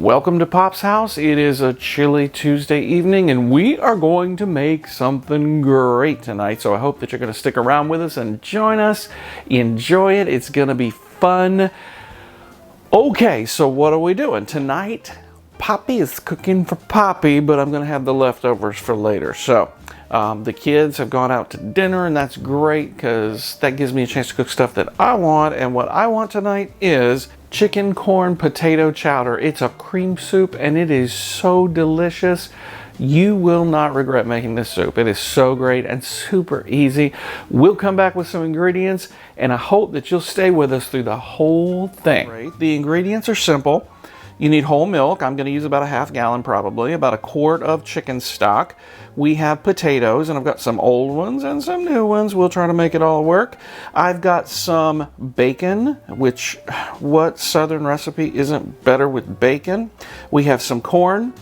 Welcome to Pop's house. It is a chilly Tuesday evening and we are going to make something great tonight. So I hope that you're going to stick around with us and join us. Enjoy it. It's going to be fun. Okay, so what are we doing? Tonight, Poppy is cooking for Poppy, but I'm going to have the leftovers for later. So the kids have gone out to dinner and that's great because that gives me a chance to cook stuff that I want. And what I want tonight is chicken corn potato chowder. It's a cream soup and it is so delicious. You will not regret making this soup. It is so great and super easy. We'll come back with some ingredients and I hope that you'll stay with us through the whole thing. Great. The ingredients are simple. You need whole milk. I'm going to use about a half gallon probably, about a quart of chicken stock. We have potatoes, and I've got some old ones and some new ones. We'll try to make it all work. I've got some bacon, which what southern recipe isn't better with bacon? We have some corn,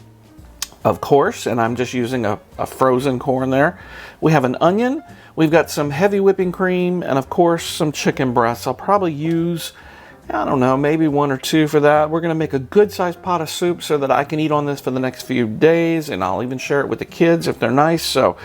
of course, and I'm just using a frozen corn there. We have an onion. We've got some heavy whipping cream, and of course some chicken breasts. I'll probably use, I don't know, maybe one or two for that. We're going to make a good sized pot of soup so that I can eat on this for the next few days, and I'll even share it with the kids if they're nice. So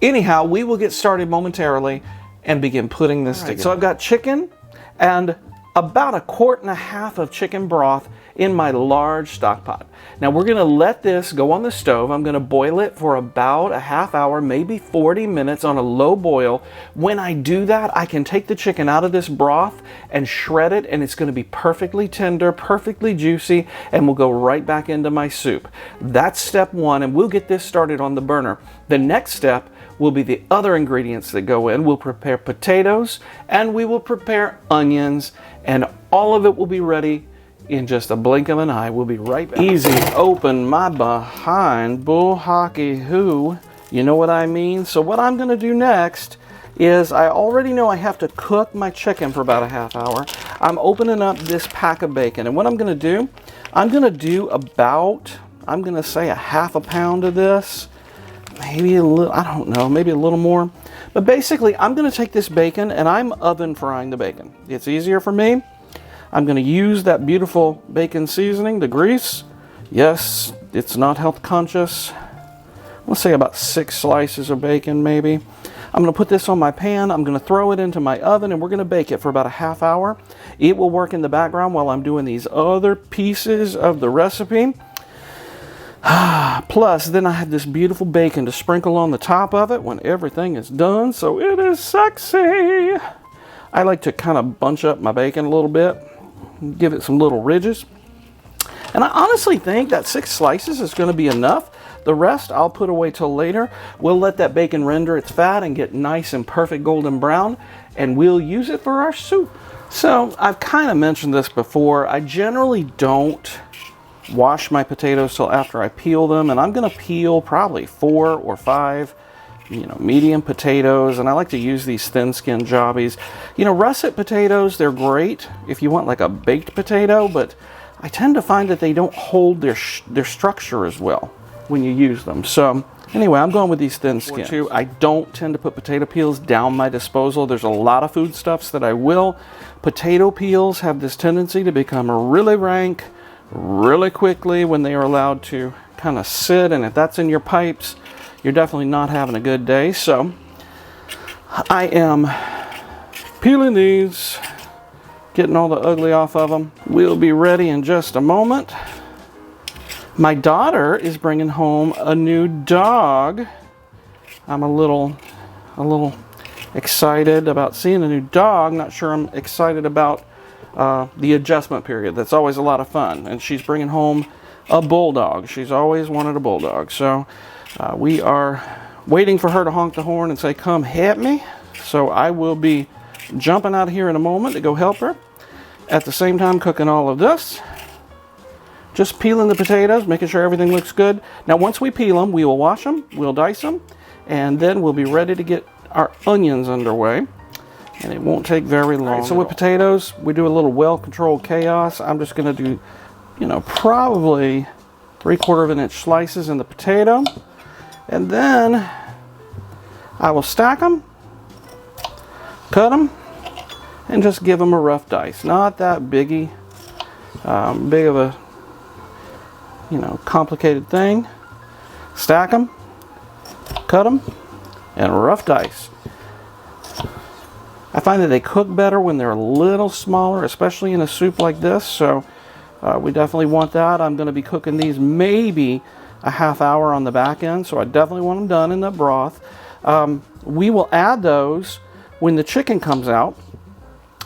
anyhow, we will get started momentarily and begin putting this together. So I've got chicken and about a quart and a half of chicken broth in my large stock pot. Now we're going to let this go on the stove. I'm going to boil it for about a half hour, maybe 40 minutes on a low boil. When I do that, I can take the chicken out of this broth and shred it, and it's going to be perfectly tender, perfectly juicy, and we'll go right back into my soup. That's step one, and we'll get this started on the burner. The next step will be the other ingredients that go in. We'll prepare potatoes and we will prepare onions, and all of it will be ready in just a blink of an eye. We'll be right back. Easy open my behind, bull hockey who, you know what I mean? So what I'm gonna do next is I already know I have to cook my chicken for about a half hour. I'm opening up this pack of bacon, and what I'm gonna do, I'm gonna do about, I'm gonna say a half a pound of this, maybe a little, I don't know, maybe a little more. But basically, I'm gonna take this bacon and I'm oven frying the bacon. It's easier for me. I'm going to use that beautiful bacon seasoning, the grease. Yes, it's not health conscious. Let's say about 6 slices of bacon maybe. I'm going to put this on my pan. I'm going to throw it into my oven and we're going to bake it for about a half hour. It will work in the background while I'm doing these other pieces of the recipe. Plus, then I have this beautiful bacon to sprinkle on the top of it when everything is done, so it is sexy. I like to kind of bunch up my bacon a little bit, give it some little ridges. And I honestly think that 6 slices is going to be enough. The rest I'll put away till later. We'll let that bacon render its fat and get nice and perfect golden brown, and we'll use it for our soup. So I've kind of mentioned this before. I generally don't wash my potatoes till after I peel them, and I'm going to peel probably 4 or 5 medium potatoes, and I like to use these thin-skinned jobbies. Russet potatoes, they're great if you want like a baked potato, but I tend to find that they don't hold their structure as well when you use them. So anyway, I'm going with these thin skins. I don't tend to put potato peels down my disposal. There's a lot of foodstuffs that I will. Potato peels have this tendency to become really rank really quickly when they are allowed to kind of sit, and if that's in your pipes, you're definitely not having a good day. So I am peeling these, getting all the ugly off of them. We'll be ready in just a moment. My daughter is bringing home a new dog. I'm a little excited about seeing a new dog. Not sure I'm excited about the adjustment period. That's always a lot of fun. And she's bringing home a bulldog. She's always wanted a bulldog. So we are waiting for her to honk the horn and say, "Come help me." So I will be jumping out of here in a moment to go help her. At the same time, cooking all of this. Just peeling the potatoes, making sure everything looks good. Now, once we peel them, we will wash them, we'll dice them, and then we'll be ready to get our onions underway. And it won't take very long. Right, so with potatoes, we do a little well-controlled chaos. I'm just going to do, probably 3/4 of an inch slices in the potato. And then I will stack them, cut them, and just give them a rough dice. Not that big of a complicated thing. Stack them, cut them, and rough dice. I find that they cook better when they're a little smaller, especially in a soup like this, so we definitely want that. I'm going to be cooking these maybe a half hour on the back end, so I definitely want them done in the broth. We will add those when the chicken comes out,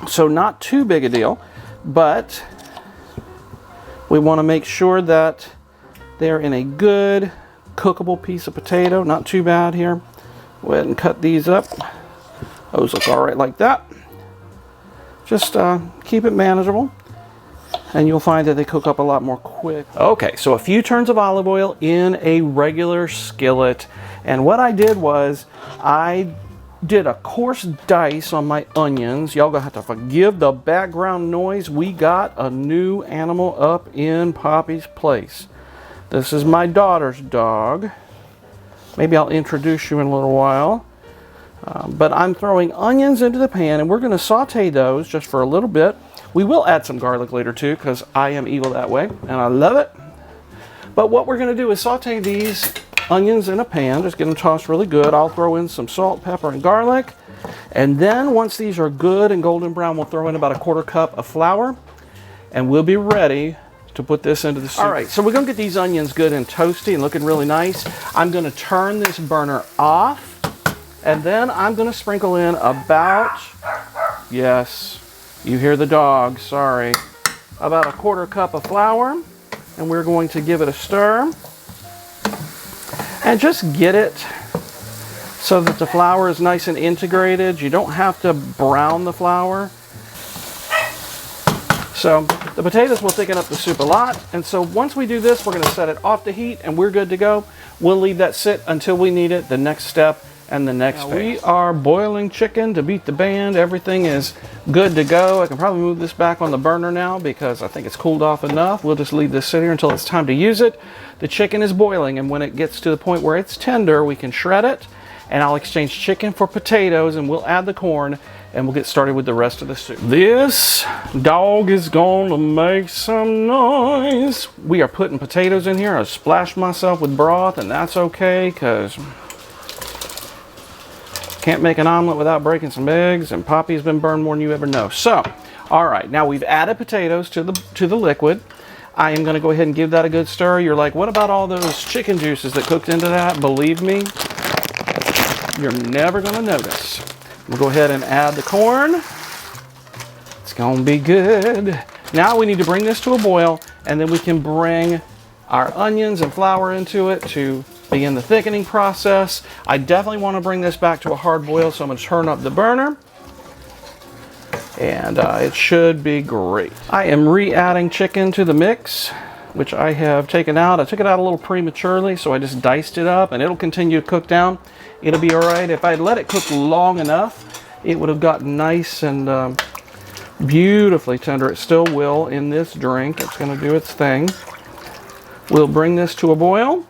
so not too big a deal, but we want to make sure that they're in a good cookable piece of potato. Not too bad here. Go ahead and cut these up. Those look all right like that. Just keep it manageable, and you'll find that they cook up a lot more quick. Okay, so a few turns of olive oil in a regular skillet, and what I did was I did a coarse dice on my onions. Y'all gonna have to forgive the background noise. We got a new animal up in Poppy's place. This is my daughter's dog. Maybe I'll introduce you in a little while. But I'm throwing onions into the pan, and we're going to saute those just for a little bit. We will add some garlic later too, because I am evil that way, and I love it. But what we're going to do is saute these onions in a pan, just get them tossed really good. I'll throw in some salt, pepper, and garlic. And then once these are good and golden brown, we'll throw in about a 1/4 cup of flour, and we'll be ready to put this into the soup. All right, so we're going to get these onions good and toasty and looking really nice. I'm going to turn this burner off. And then I'm going to sprinkle in about, yes, you hear the dog, sorry, about a 1/4 cup of flour. And we're going to give it a stir. And just get it so that the flour is nice and integrated. You don't have to brown the flour. So the potatoes will thicken up the soup a lot. And so once we do this, we're going to set it off the heat and we're good to go. We'll leave that sit until we need it, the next step. And the next phase. We are boiling chicken to beat the band. Everything is good to go. I can probably move this back on the burner now because I think it's cooled off enough. We'll just leave this sit here until it's time to use it. The chicken is boiling, and when it gets to the point where it's tender, we can shred it, and I'll exchange chicken for potatoes, and we'll add the corn, and we'll get started with the rest of the soup. This dog is gonna make some noise. We are putting potatoes in here. I splashed myself with broth, and that's okay, because can't make an omelet without breaking some eggs, and Poppy's been burned more than you ever know. So, all right, now we've added potatoes to the liquid. I am going to go ahead and give that a good stir. You're like, what about all those chicken juices that cooked into that? Believe me, you're never going to notice. We'll go ahead and add the corn. It's going to be good. Now we need to bring this to a boil, and then we can bring our onions and flour into it to begin the thickening process. I definitely want to bring this back to a hard boil, so I'm going to turn up the burner. And it should be great. I am re-adding chicken to the mix, which I have taken out. I took it out a little prematurely, so I just diced it up, and it'll continue to cook down. It'll be all right. If I had let it cook long enough, it would have gotten nice and beautifully tender. It still will in this drink. It's going to do its thing. We'll bring this to a boil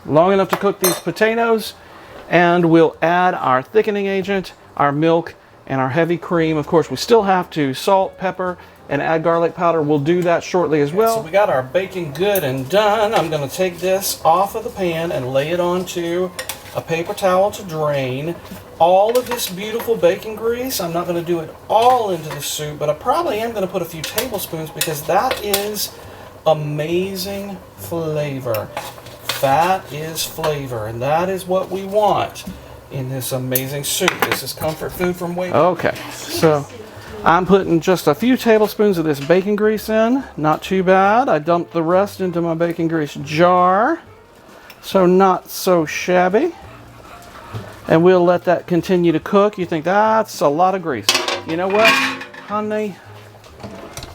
long enough to cook these potatoes, and we'll add our thickening agent, our milk, and our heavy cream. Of course, we still have to salt, pepper, and add garlic powder. We'll do that shortly as well. So we got our bacon good and done. I'm going to take this off of the pan and lay it onto a paper towel to drain all of this beautiful bacon grease. I'm not going to do it all into the soup, but I probably am going to put a few tablespoons because that is amazing flavor. Fat is flavor, and that is what we want in this amazing soup. This is comfort food from way back. Okay, so I'm putting just a few tablespoons of this bacon grease in. Not too bad. I dumped the rest into my bacon grease jar, so not so shabby. And we'll let that continue to cook. You think that's a lot of grease. You know what, honey?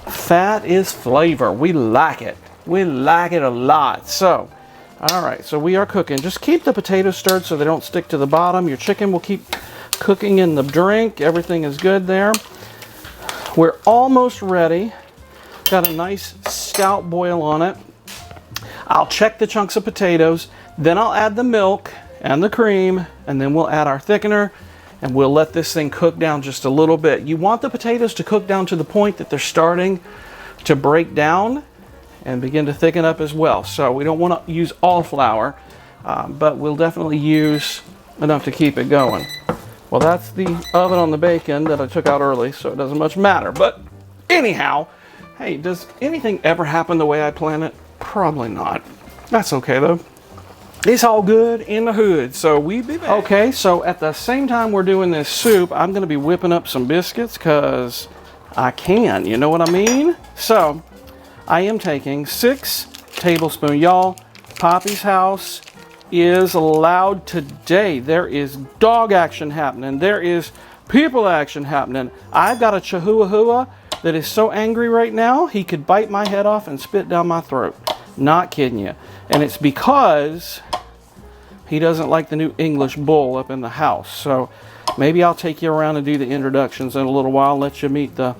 Fat is flavor. We like it. We like it a lot. So, all right, so we are cooking. Just keep the potatoes stirred so they don't stick to the bottom. Your chicken will keep cooking in the drink. Everything is good there. We're almost ready. Got a nice scalp boil on it. I'll check the chunks of potatoes. Then I'll add the milk and the cream, and then we'll add our thickener, and we'll let this thing cook down just a little bit. You want the potatoes to cook down to the point that they're starting to break down. and begin to thicken up as well. So we don't want to use all flour, but we'll definitely use enough to keep it going. Well, that's the oven on the bacon that I took out early, so it doesn't much matter. But anyhow, hey, does anything ever happen the way I plan it? Probably not. That's okay though. It's all good in the hood, so we be back. Okay, so at the same time we're doing this soup, I'm gonna be whipping up some biscuits because I can, you know what I mean? So I am taking 6 tablespoons. Y'all, Poppy's house is loud today. There is dog action happening. There is people action happening. I've got a Chihuahua that is so angry right now, he could bite my head off and spit down my throat. Not kidding you. And it's because he doesn't like the new English bull up in the house. So maybe I'll take you around and do the introductions in a little while, let you meet the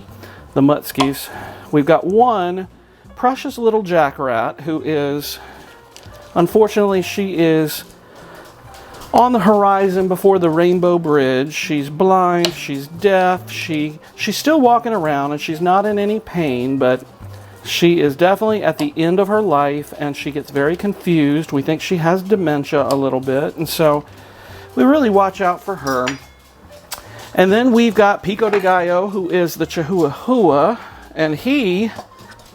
Mutskis. We've got one precious little jackrat who is, unfortunately, she is on the horizon before the Rainbow Bridge. She's blind, she's deaf, she's still walking around, and she's not in any pain, but she is definitely at the end of her life, and she gets very confused. We think she has dementia a little bit, and so we really watch out for her. And then we've got Pico de Gallo, who is the Chihuahua, and he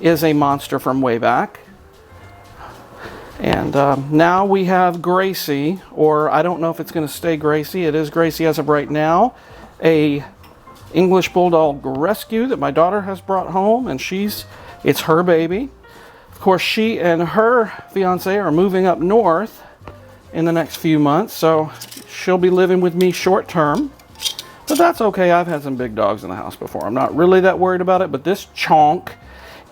is a monster from way back. And now we have Gracie, or I don't know if it's going to stay Gracie. It is Gracie as of right now. A English Bulldog rescue that my daughter has brought home, and it's her baby. Of course, she and her fiance are moving up north in the next few months, so she'll be living with me short term. But that's okay. I've had some big dogs in the house before. I'm not really that worried about it, but this chonk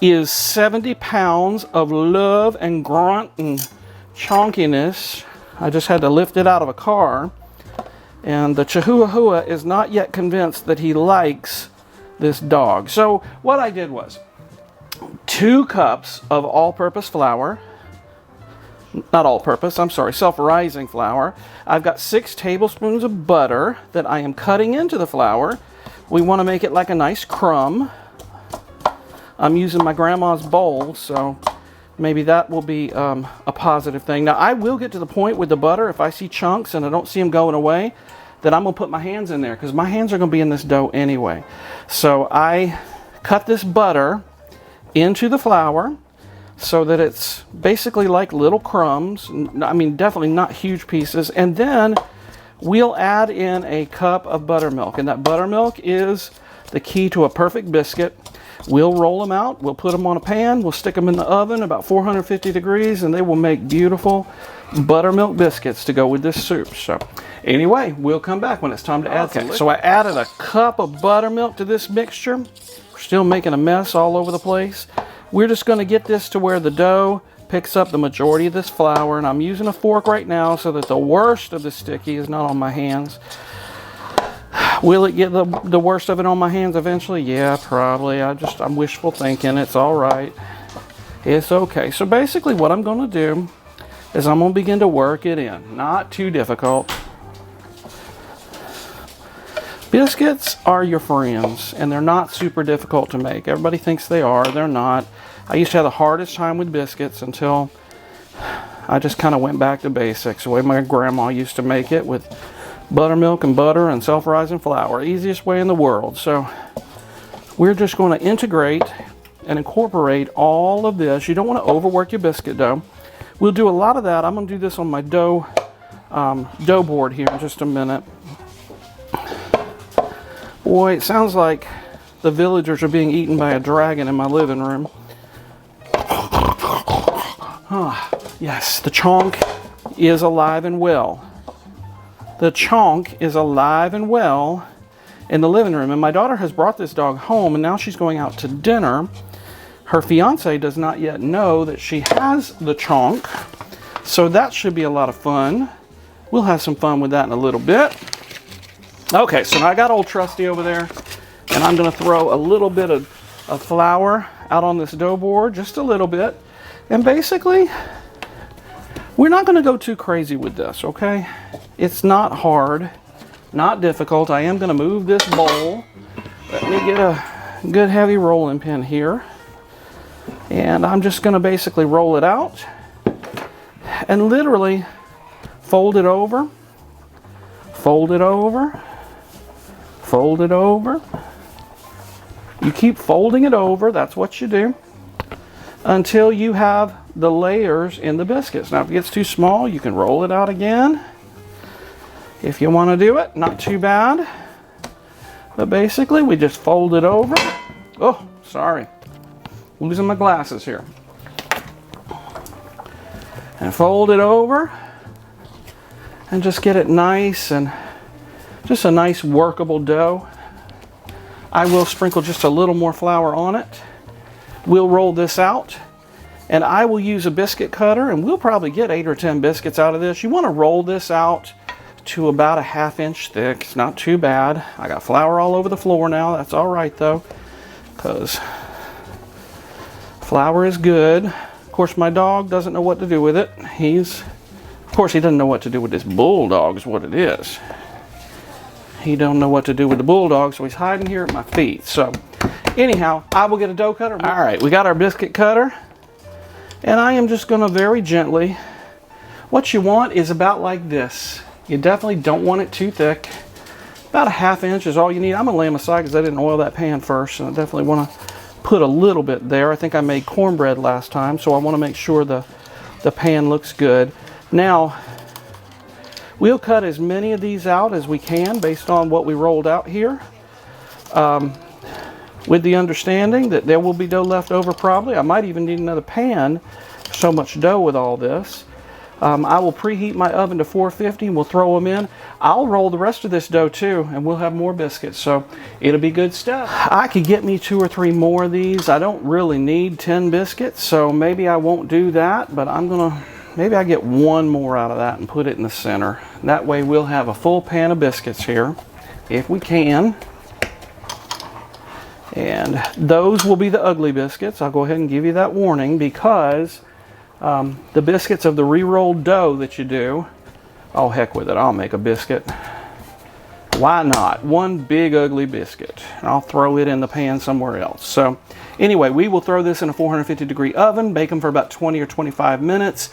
is 70 pounds of love and grunt and chonkiness. I just had to lift it out of a car. And the Chihuahua is not yet convinced that he likes this dog. So what I did was 2 cups of all-purpose flour. Not all-purpose, I'm sorry, self-rising flour. I've got 6 tablespoons of butter that I am cutting into the flour. We want to make it like a nice crumb. I'm using my grandma's bowl, so maybe that will be a positive thing. Now, I will get to the point with the butter, if I see chunks and I don't see them going away, that I'm going to put my hands in there, because my hands are going to be in this dough anyway. So I cut this butter into the flour so that it's basically like little crumbs. I mean, definitely not huge pieces. And then we'll add in a cup of buttermilk, and that buttermilk is the key to a perfect biscuit. We'll roll them out, we'll put them on a pan, we'll stick them in the oven about 450 degrees, and they will make beautiful buttermilk biscuits to go with this soup. So anyway, we'll come back when it's time to add things. So I added a cup of buttermilk to this mixture. We're still making a mess all over the place. We're just going to get this to where the dough picks up the majority of this flour, and I'm using a fork right now so that the worst of the sticky is not on my hands. Will it get the worst of it on my hands eventually? Yeah, probably. I'm wishful thinking. It's all right. It's okay. So basically what I'm going to do is I'm going to begin to work it in. Not too difficult. Biscuits are your friends, and they're not super difficult to make. Everybody thinks they are. They're not. I used to have the hardest time with biscuits until I just kind of went back to basics, the way my grandma used to make it, with buttermilk and butter and self-rising flour. Easiest way in the world. So we're just going to integrate and incorporate all of this. You don't want to overwork your biscuit dough. We'll do a lot of that. I'm going to do this on my dough board here in just a minute. Boy, it sounds like the villagers are being eaten by a dragon in my living room. Yes, the chonk is alive and well. The chonk is alive and well in the living room. And my daughter has brought this dog home, and now she's going out to dinner. Her fiance does not yet know that she has the chonk. So that should be a lot of fun. We'll have some fun with that in a little bit. Okay, so now I got old Trusty over there, and I'm going to throw a little bit of flour out on this dough board, just a little bit. And basically, we're not going to go too crazy with this, okay? It's not hard, not difficult. I am going to move this bowl. Let me get a good heavy rolling pin here. And I'm just going to basically roll it out and literally fold it over, fold it over, fold it over. You keep folding it over, that's what you do, until you have the layers in the biscuits. Now if it gets too small, you can roll it out again. If you want to do it, not too bad. But basically, we just fold it over. Oh, sorry. Losing my glasses here. And fold it over. And just get it nice and just a nice workable dough. I will sprinkle just a little more flour on it. We'll roll this out. And I will use a biscuit cutter, and we'll probably get 8 or 10 biscuits out of this. You want to roll this out to about a 1/2 inch thick. It's not too bad. I got flour all over the floor now. That's all right though, because flour is good. Of course, my dog doesn't know what to do with it. Of course, he doesn't know what to do with this bulldog is what it is. He don't know what to do with the bulldog, so he's hiding here at my feet. So anyhow, I will get a dough cutter. All right, we got our biscuit cutter, and I am just gonna very gently, what you want is about like this. You definitely don't want it too thick. About a 1/2 inch is all you need. I'm gonna lay them aside because I didn't oil that pan first, and I definitely want to put a little bit there. I think I made cornbread last time, so I want to make sure the pan looks good. Now, we'll cut as many of these out as we can based on what we rolled out here, with the understanding that there will be dough left over probably. I might even need another pan, so much dough with all this. I will preheat my oven to 450 and we'll throw them in. I'll roll the rest of this dough too, and we'll have more biscuits, so it'll be good stuff. I could get me 2 or 3 more of these. I don't really need 10 biscuits, so maybe I won't do that, but maybe I get 1 more out of that and put it in the center. That way we'll have a full pan of biscuits here, if we can. And those will be the ugly biscuits. I'll go ahead and give you that warning, because the biscuits of the re-rolled dough that you do, oh heck with it, I'll make a biscuit. Why not? 1 big ugly biscuit. I'll throw it in the pan somewhere else. So anyway, we will throw this in a 450-degree oven, bake them for about 20 or 25 minutes,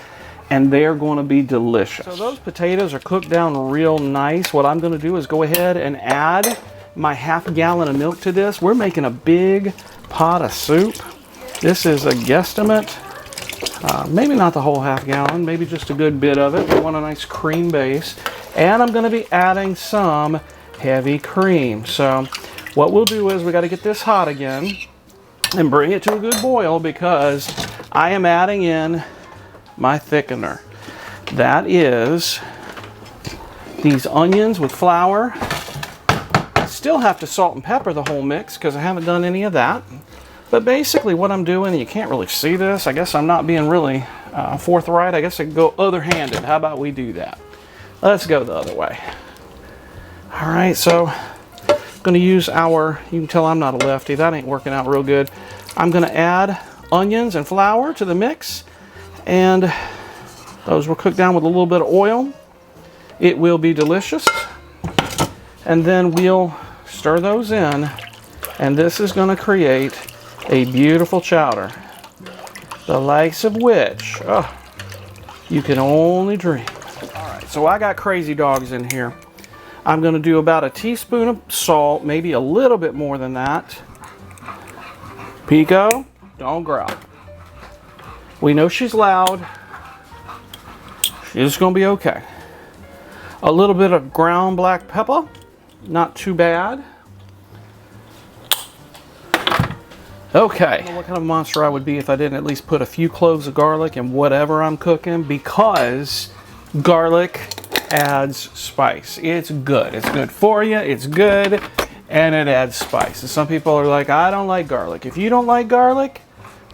and they're going to be delicious. So those potatoes are cooked down real nice. What I'm going to do is go ahead and add my 1/2 gallon of milk to this. We're making a big pot of soup. This is a guesstimate. Maybe not the whole 1/2 gallon, maybe just a good bit of it. We want a nice cream base. And I'm going to be adding some heavy cream. So what we'll do is we got to get this hot again and bring it to a good boil, because I am adding in my thickener. That is these onions with flour. I still have to salt and pepper the whole mix because I haven't done any of that. But basically what I'm doing, you can't really see this. I guess I'm not being really forthright. I guess I could go other-handed. How about we do that? Let's go the other way. All right, so I'm going to use you can tell I'm not a lefty. That ain't working out real good. I'm going to add onions and flour to the mix. And those will cook down with a little bit of oil. It will be delicious. And then we'll stir those in. And this is going to create a beautiful chowder, the likes of which you can only dream. All right, so I got crazy dogs in here. I'm going to do about a teaspoon of salt, maybe a little bit more than that. Pico, don't growl. We know she's loud. She's going to be okay. A little bit of ground black pepper, not too bad. Okay, I don't know what kind of monster I would be if I didn't at least put a few cloves of garlic in whatever I'm cooking, because garlic adds spice. It's good. It's good for you. It's good, and it adds spice. And some people are like, I don't like garlic. If you don't like garlic,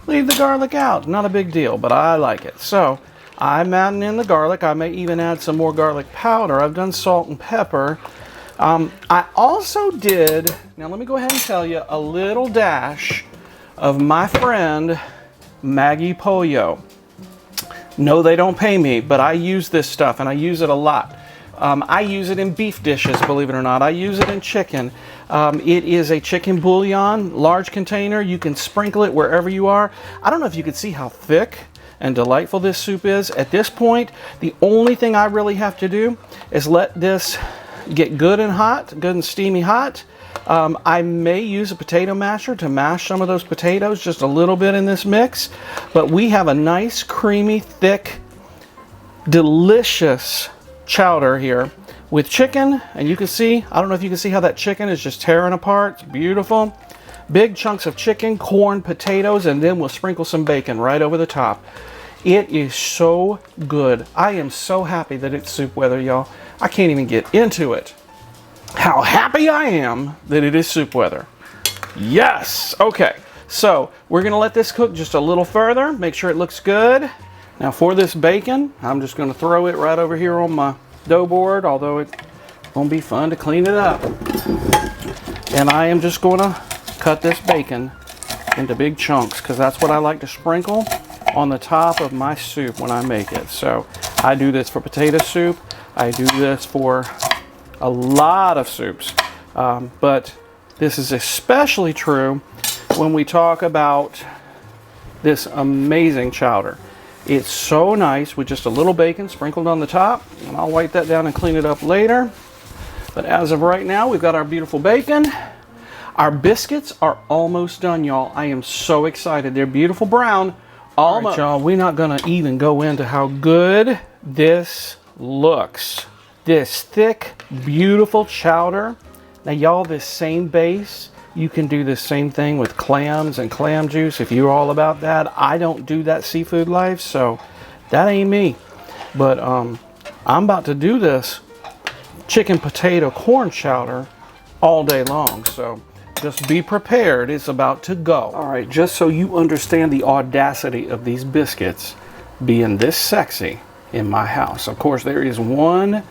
leave the garlic out. Not a big deal, but I like it. So I'm adding in the garlic. I may even add some more garlic powder. I've done salt and pepper. I also did, now let me go ahead and tell you, a little dash of my friend Maggie Pollo. No, they don't pay me, but I use this stuff and I use it a lot. I use it in beef dishes, believe it or not. I use it in chicken. It is a chicken bouillon, large container. You can sprinkle it wherever you are. I don't know if you can see how thick and delightful this soup is. At this point, the only thing I really have to do is let this get good and hot, good and steamy hot. I may use a potato masher to mash some of those potatoes just a little bit in this mix, but we have a nice, creamy, thick, delicious chowder here with chicken, and you can see, I don't know if you can see how that chicken is just tearing apart. It's beautiful. Big chunks of chicken, corn, potatoes, and then we'll sprinkle some bacon right over the top. It is so good. I am so happy that it's soup weather, y'all. I can't even get into it. How happy I am that it is soup weather. Yes! Okay, so we're gonna let this cook just a little further, make sure it looks good. Now for this bacon, I'm just gonna throw it right over here on my dough board, although it won't be fun to clean it up. And I am just gonna cut this bacon into big chunks because that's what I like to sprinkle on the top of my soup when I make it. So I do this for potato soup. I do this for a lot of soups, but this is especially true when we talk about this amazing chowder. It's so nice with just a little bacon sprinkled on the top, and I'll wipe that down and clean it up later. But as of right now, we've got our beautiful bacon. Our biscuits are almost done, y'all. I am so excited. They're beautiful brown. Almost. All right, y'all, we're not gonna even go into how good this looks. This thick, beautiful chowder. Now, y'all, this same base, you can do the same thing with clams and clam juice if you're all about that. I don't do that seafood life, so that ain't me. But I'm about to do this chicken, potato, corn chowder all day long, so just be prepared. It's about to go. All right, just so you understand the audacity of these biscuits being this sexy in my house. Of course, there is one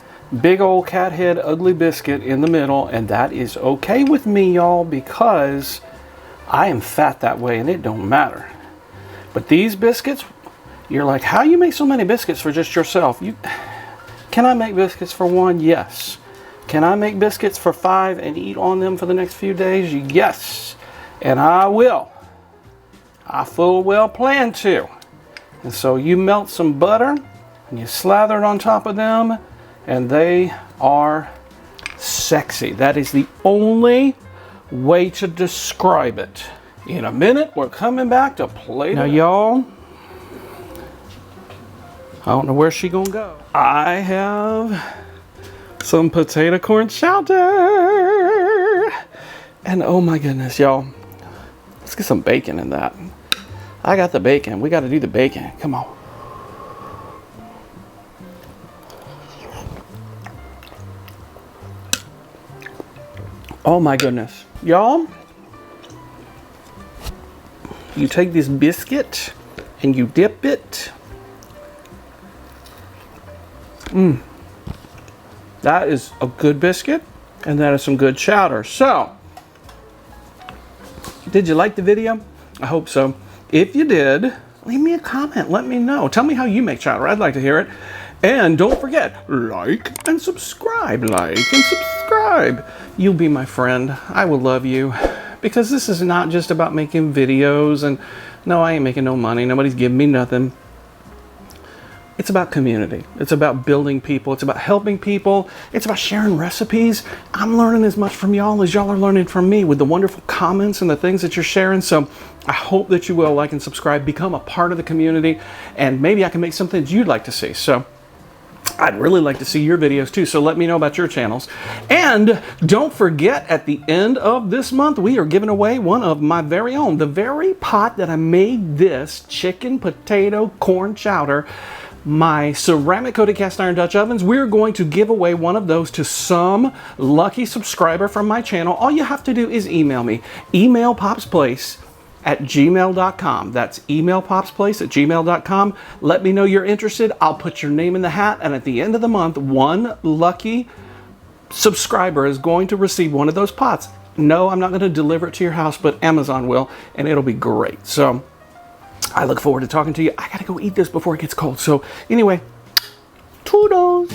big old cat head ugly biscuit in the middle, and that is okay with me, y'all, because I am fat that way and it don't matter. But these biscuits, you're like, how you make so many biscuits for just yourself? Can I make biscuits for one? Yes. Can I make biscuits for 5 and eat on them for the next few days? Yes. And I will. I full well plan to. And so you melt some butter and you slather it on top of them, and they are sexy. That is the only way to describe it. In a minute, we're coming back to plate. Now, y'all, I don't know where she gonna go. I have some potato corn chowder. And oh my goodness, y'all, let's get some bacon in that. I got the bacon. We got to do the bacon. Come on. Oh my goodness. Y'all, you take this biscuit and you dip it. That is a good biscuit, and that is some good chowder. So, did you like the video? I hope so. If you did, leave me a comment. Let me know. Tell me how you make chowder. I'd like to hear it. And don't forget, like and subscribe. Like and subscribe. You'll be my friend. I will love you. Because this is not just about making videos. And no, I ain't making no money. Nobody's giving me nothing. It's about community. It's about building people. It's about helping people. It's about sharing recipes. I'm learning as much from y'all as y'all are learning from me with the wonderful comments and the things that you're sharing. So I hope that you will like and subscribe, become a part of the community, and maybe I can make something that you'd like to see. So I'd really like to see your videos too, so let me know about your channels. And don't forget, at the end of this month, we are giving away one of my very own, the very pot that I made this chicken, potato, corn chowder, my ceramic coated cast iron Dutch ovens. We're going to give away one of those to some lucky subscriber from my channel. All you have to do is email me. Email popsplace@gmail.com. That's emailpopsplace@gmail.com. Let me know you're interested. I'll put your name in the hat, and at the end of the month, one lucky subscriber is going to receive one of those pots. No, I'm not going to deliver it to your house, but Amazon will, and it'll be great. So I look forward to talking to you. I gotta go eat this before it gets cold. So anyway, toodles.